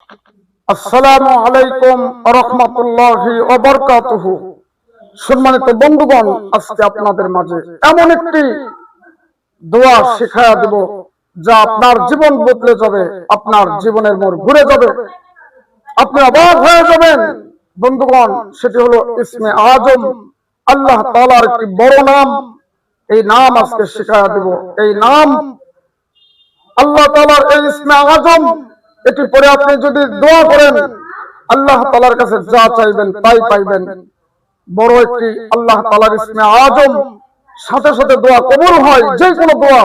আসসালামু আলাইকুম ওয়া রাহমাতুল্লাহি ওয়া বারাকাতুহু। সম্মানিত বন্ধুগণ, আজকে আপনাদের মাঝে এমন একটি দোয়া শেখায়া দেব যা আপনার জীবন বদলে যাবে, আপনার জীবনের মোড় ঘুরে যাবে, আপনি অবাক হয়ে যাবেন। বন্ধুগণ, সেটি হলো ইসমে আজম, আল্লাহ তাআলার একটি বড় নাম। এই নাম আজকে শেখায়া দেব। এই নাম আল্লাহ তাআলার এই ইসমে আজম, এটি পরে আপনি যদি দোয়া করেন আল্লাহ তাআলার কাছে যা চাইবেন তাই পাইবেন। বড় একটি আল্লাহ তাআলার ইসমে আজম, সাথে সাথে দোয়া কবুল হয়। যে কোনো দোয়া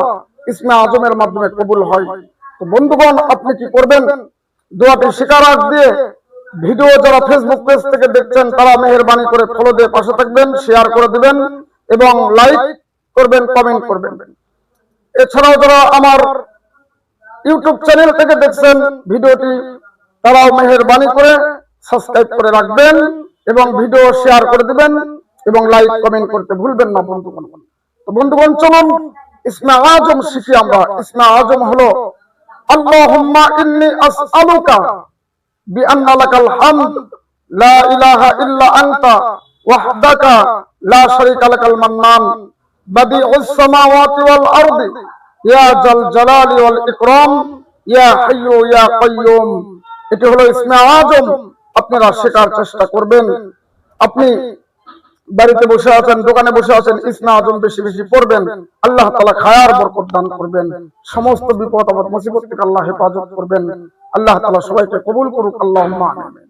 ইসমে আজমের মাধ্যমে কবুল হয়। তো বন্ধুগণ, আপনি কি করবেন? দোয়াটি শেখার আগ দিয়ে ভিডিও যারা ফেসবুক পেজ থেকে দেখছেন তারা মেহেরবানি করে ফলো দিয়ে পাশে থাকবেন, শেয়ার করে দিবেন এবং লাইক করবেন, কমেন্ট করবেন। এছাড়াও যারা আমার ইউটিউব চ্যানেল থেকে দেখছেন ভিডিওটি, তারাও মেহেরবানি করে সাবস্ক্রাইব করে রাখবেন এবং ভিডিও শেয়ার করে দিবেন এবং লাইক কমেন্ট করতে ভুলবেন না বন্ধুগণ। তো বন্ধুগণ, চলুন ইসমে আজম শিখি আমরা। ইসমে আজম হলো আল্লাহুম্মা ইন্নী আসআলুকা বিআন্না লাকাল হামদ লা ইলাহা ইল্লা আনতা ওয়াহদাকা লা শারীকা লাকাল মান্নান বাদিউস সামাওয়াতি ওয়াল আরদি ইয়া জাল জালালি ওয়াল ইকরাম ইয়া হাইয়্যু ইয়া কাইয়্যুম। এটি হলো ইসমে আজম। আপনারা শেখার চেষ্টা করবেন। আপনি বাড়িতে বসে আছেন, দোকানে বসে আছেন, ইসমে আজম বেশি বেশি পড়বেন। আল্লাহ তাআলা খায়ার বরকত দান করবেন। সমস্ত বিপদ আপদ মুসিবত থেকে আল্লাহ হেফাজত করবেন। আল্লাহ তাআলা সবাইকে কবুল করুক। আল্লাহুম্মা আমিন।